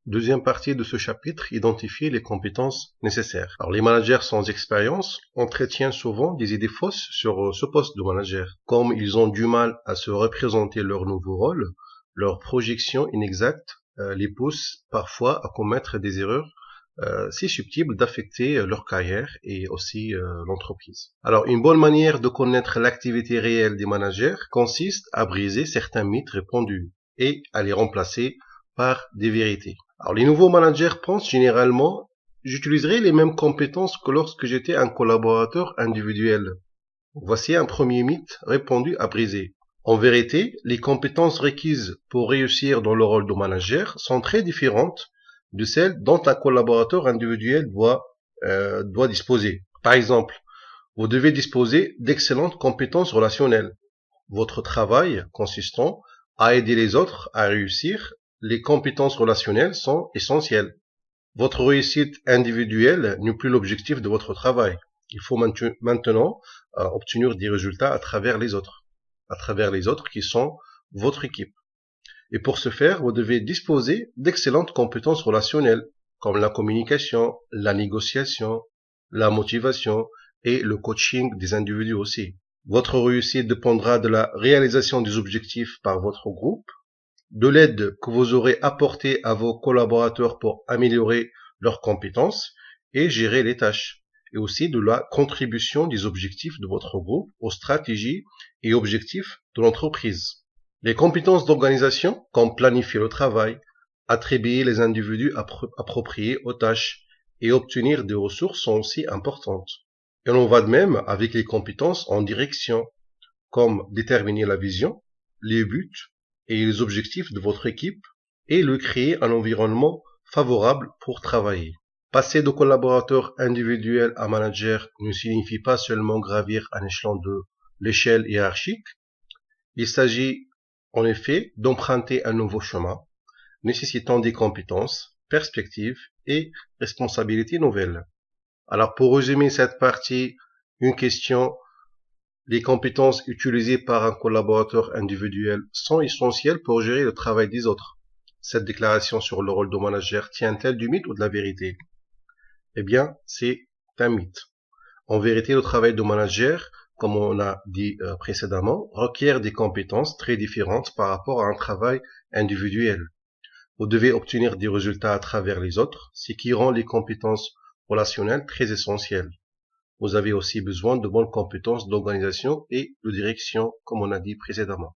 Deuxième partie de ce chapitre, identifier les compétences nécessaires. Alors, les managers sans expérience entretiennent souvent des idées fausses sur ce poste de manager. Comme ils ont du mal à se représenter leur nouveau rôle, leurs projections inexactes les poussent parfois à commettre des erreurs si susceptibles d'affecter leur carrière et aussi l'entreprise. Alors, une bonne manière de connaître l'activité réelle des managers consiste à briser certains mythes répandus et à les remplacer par des vérités. Alors, les nouveaux managers pensent généralement, j'utiliserai les mêmes compétences que lorsque j'étais un collaborateur individuel. Voici un premier mythe répandu à briser. En vérité, les compétences requises pour réussir dans le rôle de manager sont très différentes de celles dont un collaborateur individuel doit disposer. Par exemple, vous devez disposer d'excellentes compétences relationnelles. Votre travail consistant à aider les autres à réussir, les compétences relationnelles sont essentielles. Votre réussite individuelle n'est plus l'objectif de votre travail. Il faut maintenant obtenir des résultats à travers les autres qui sont votre équipe. Et pour ce faire, vous devez disposer d'excellentes compétences relationnelles, comme la communication, la négociation, la motivation et le coaching des individus aussi. Votre réussite dépendra de la réalisation des objectifs par votre groupe, de l'aide que vous aurez apportée à vos collaborateurs pour améliorer leurs compétences et gérer les tâches, et aussi de la contribution des objectifs de votre groupe aux stratégies et objectifs de l'entreprise. Les compétences d'organisation, comme planifier le travail, attribuer les individus appropriés aux tâches et obtenir des ressources sont aussi importantes. Et l'on va de même avec les compétences en direction, comme déterminer la vision, les buts et les objectifs de votre équipe et le créer un environnement favorable pour travailler. Passer de collaborateur individuel à manager ne signifie pas seulement gravir un échelon de l'échelle hiérarchique. Il s'agit en effet d'emprunter un nouveau chemin, nécessitant des compétences, perspectives et responsabilités nouvelles. Alors pour résumer cette partie, une question: les compétences utilisées par un collaborateur individuel sont essentielles pour gérer le travail des autres. Cette déclaration sur le rôle de manager tient-elle du mythe ou de la vérité? Eh bien, c'est un mythe. En vérité, le travail de manager, comme on a dit précédemment, requiert des compétences très différentes par rapport à un travail individuel. Vous devez obtenir des résultats à travers les autres, ce qui rend les compétences relationnelles très essentielles. Vous avez aussi besoin de bonnes compétences d'organisation et de direction, comme on a dit précédemment.